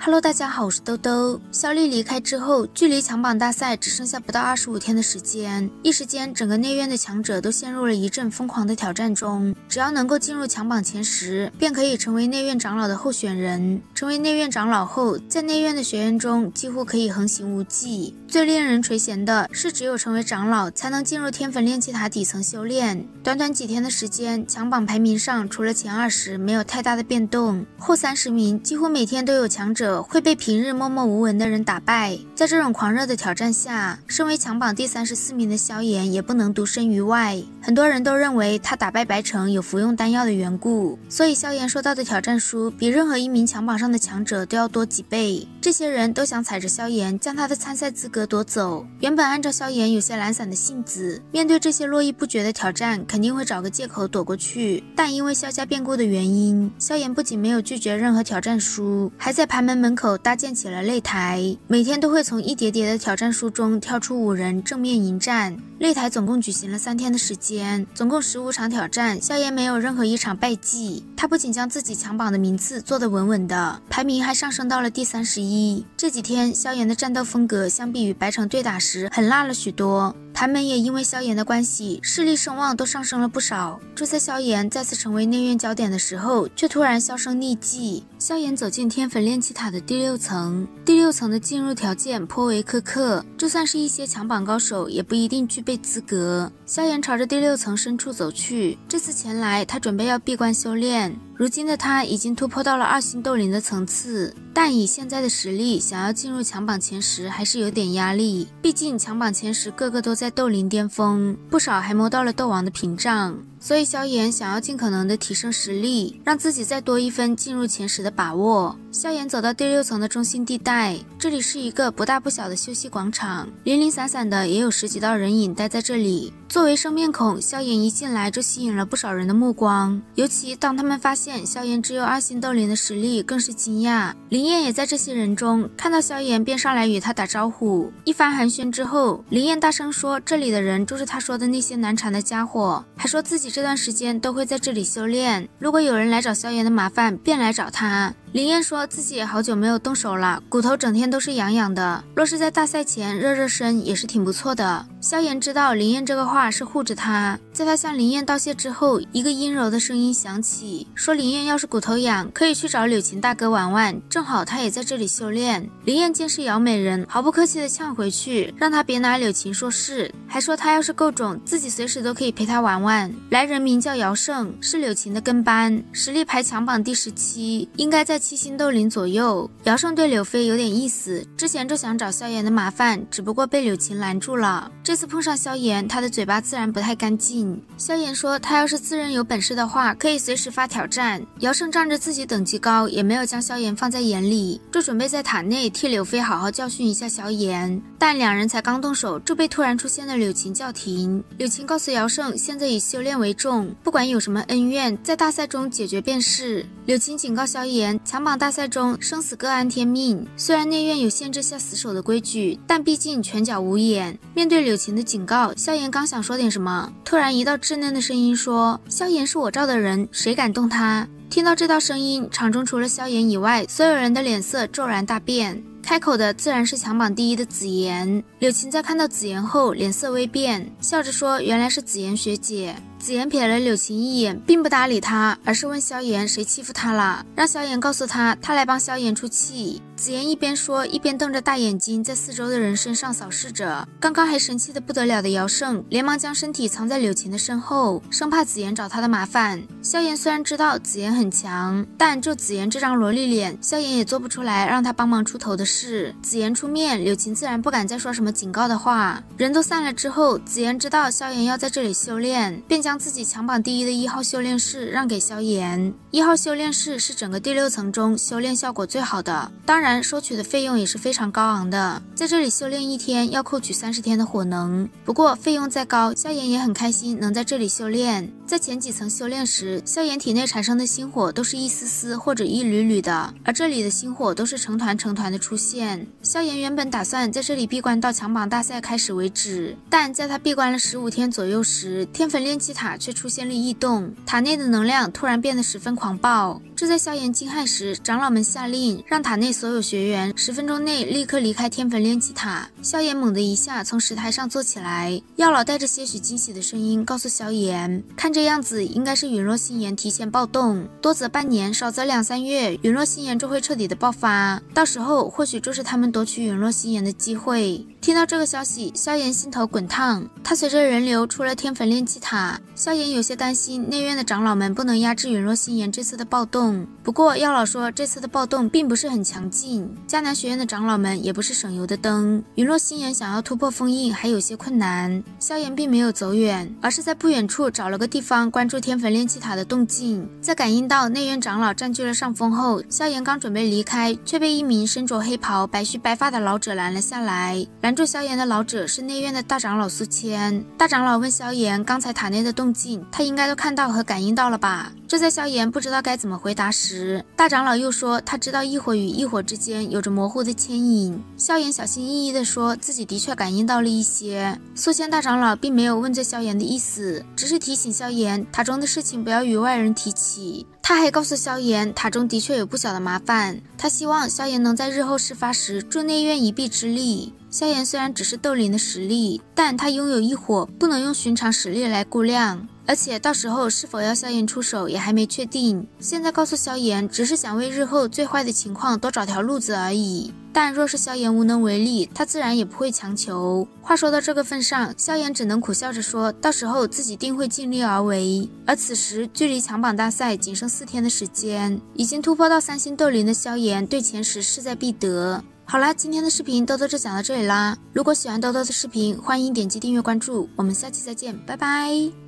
Hello， 大家好，我是兜兜。肖丽离开之后，距离强榜大赛只剩下不到25天的时间，一时间整个内院的强者都陷入了一阵疯狂的挑战中。只要能够进入强榜前10，便可以成为内院长老的候选人。成为内院长老后，在内院的学院中几乎可以横行无忌。最令人垂涎的是，只有成为长老才能进入天粉炼气塔底层修炼。短短几天的时间，强榜排名上除了前20没有太大的变动，后30名几乎每天都有强者会被平日默默无闻的人打败。在这种狂热的挑战下，身为强榜第34名的萧炎也不能独身于外。很多人都认为他打败白城有服用丹药的缘故，所以萧炎收到的挑战书比任何一名强榜上的强者都要多几倍。这些人都想踩着萧炎将他的参赛资格夺走。原本按照萧炎有些懒散的性子，面对这些络绎不绝的挑战，肯定会找个借口躲过去。但因为萧家变故的原因，萧炎不仅没有拒绝任何挑战书，还在盘门口搭建起了擂台，每天都会从一叠叠的挑战书中挑出5人正面迎战。擂台总共举行了3天的时间，总共15场挑战，萧炎没有任何一场败绩。他不仅将自己强榜的名次做得稳稳的，排名还上升到了第31。这几天萧炎的战斗风格相比于白城对打时狠辣了许多，盘门也因为萧炎的关系，势力声望都上升了不少。就在萧炎再次成为内院焦点的时候，却突然销声匿迹。萧炎走进天粉炼气塔的第6层，第6层的进入条件颇为苛刻，就算是一些强榜高手也不一定具备资格。萧炎朝着第6层深处走去，这次前来他准备要闭关修炼。如今的他已经突破到了2星斗灵的层次，但以现在的实力，想要进入强榜前10还是有点压力。毕竟强榜前10个个都在斗灵巅峰，不少还摸到了斗王的屏障。所以萧炎想要尽可能的提升实力，让自己再多一分进入前10的把握。萧炎走到第6层的中心地带，这里是一个不大不小的休息广场，零零散散的也有10几道人影待在这里。作为生面孔，萧炎一进来就吸引了不少人的目光，尤其当他们发现萧炎只有2星斗灵的实力，更是惊讶。林燕也在这些人中，看到萧炎便上来与他打招呼。一番寒暄之后，林燕大声说这里的人就是他说的那些难缠的家伙，还说自己这段时间都会在这里修炼，如果有人来找萧炎的麻烦便来找他。林燕说自己也好久没有动手了，骨头整天都是痒痒的，若是在大赛前热热身也是挺不错的。萧炎知道林燕这个话是护着他，在他向林燕道谢之后，一个阴柔的声音响起，说林燕要是骨头痒，可以去找柳琴大哥玩玩，正好他也在这里修炼。林燕见是姚美人，毫不客气的呛回去，让他别拿柳琴说事，还说他要是够种，自己随时都可以陪他玩玩。来人名叫姚胜，是柳琴的跟班，实力排强榜第17，应该在7星斗灵左右。姚胜对柳飞有点意思，之前就想找萧炎的麻烦，只不过被柳琴拦住了。这次碰上萧炎，他的嘴巴自然不太干净。萧炎说他要是自认有本事的话，可以随时发挑战。姚胜仗着自己等级高，也没有将萧炎放在眼里，就准备在塔内替柳飞好好教训一下萧炎。但两人才刚动手，就被突然出现的柳琴叫停。柳琴告诉姚胜，现在以修炼为重，不管有什么恩怨，在大赛中解决便是。柳琴警告萧炎，强榜大赛中生死各安天命，虽然内院有限制下死守的规矩，但毕竟拳脚无眼。面对柳琴的警告，萧炎刚想说点什么，突然一道稚嫩的声音说，萧炎是我罩的人，谁敢动他？听到这道声音，场中除了萧炎以外，所有人的脸色骤然大变。开口的自然是强榜第1的紫妍。柳琴在看到紫妍后脸色微变，笑着说原来是紫妍学姐。紫妍瞥了柳琴一眼，并不搭理他，而是问萧炎谁欺负他了，让萧炎告诉他，他来帮萧炎出气。紫妍一边说一边瞪着大眼睛在四周的人身上扫视着。刚刚还生气的不得了的姚胜连忙将身体藏在柳琴的身后，生怕紫妍找他的麻烦。萧炎虽然知道紫妍很强，但就紫妍这张萝莉脸，萧炎也做不出来让他帮忙出头的事。紫妍出面，柳琴自然不敢再说什么警告的话。人都散了之后，紫妍知道萧炎要在这里修炼，便将自己强榜第1的1号修炼室让给萧炎。1号修炼室是整个第6层中修炼效果最好的，当然收取的费用也是非常高昂的，在这里修炼1天要扣取30天的火能。不过费用再高，萧炎也很开心能在这里修炼。在前几层修炼时，萧炎体内产生的星火都是一丝丝或者一缕缕的，而这里的星火都是成团成团的出现。萧炎原本打算在这里闭关到强榜大赛开始为止，但在他闭关了15天左右时，天粉炼气塔塔却出现了异动，塔内的能量突然变得十分狂暴。就在萧炎惊骇时，长老们下令让塔内所有学员10分钟内立刻离开天焚炼气塔。萧炎猛地一下从石台上坐起来，药老带着些许惊喜的声音告诉萧炎，看这样子应该是陨落心炎提前暴动，多则半年，少则2、3月，陨落心炎就会彻底的爆发，到时候或许就是他们夺取陨落心炎的机会。听到这个消息，萧炎心头滚烫，他随着人流出了天焚炼气塔。萧炎有些担心内院的长老们不能压制陨落心炎这次的暴动，不过药老说这次的暴动并不是很强劲，迦南学院的长老们也不是省油的灯，陨落心炎想要突破封印还有些困难。萧炎并没有走远，而是在不远处找了个地方关注天焚炼气塔的动静。在感应到内院长老占据了上风后，萧炎刚准备离开，却被一名身着黑袍白须白发的老者拦了下来。拦住萧炎的老者是内院的大长老苏谦。大长老问萧炎刚才塔内的动静，他应该都看到和感应到了吧？就在萧炎不知道该怎么回答时，大长老又说他知道异火与异火之间有着模糊的牵引。萧炎小心翼翼地说自己的确感应到了一些。苏谦大长老并没有问罪萧炎的意思，只是提醒萧炎塔中的事情不要与外人提起。他还告诉萧炎塔中的确有不小的麻烦，他希望萧炎能在日后事发时助内院一臂之力。萧炎虽然只是斗灵的实力，但他拥有异火，不能用寻常实力来估量，而且到时候是否要萧炎出手也还没确定。现在告诉萧炎只是想为日后最坏的情况多找条路子而已，但若是萧炎无能为力，他自然也不会强求。话说到这个份上，萧炎只能苦笑着说到时候自己定会尽力而为。而此时距离强榜大赛仅剩4天的时间，已经突破到3星斗灵的萧炎对前10势在必得。好啦，今天的视频豆豆就讲到这里啦。如果喜欢豆豆的视频，欢迎点击订阅关注，我们下期再见，拜拜。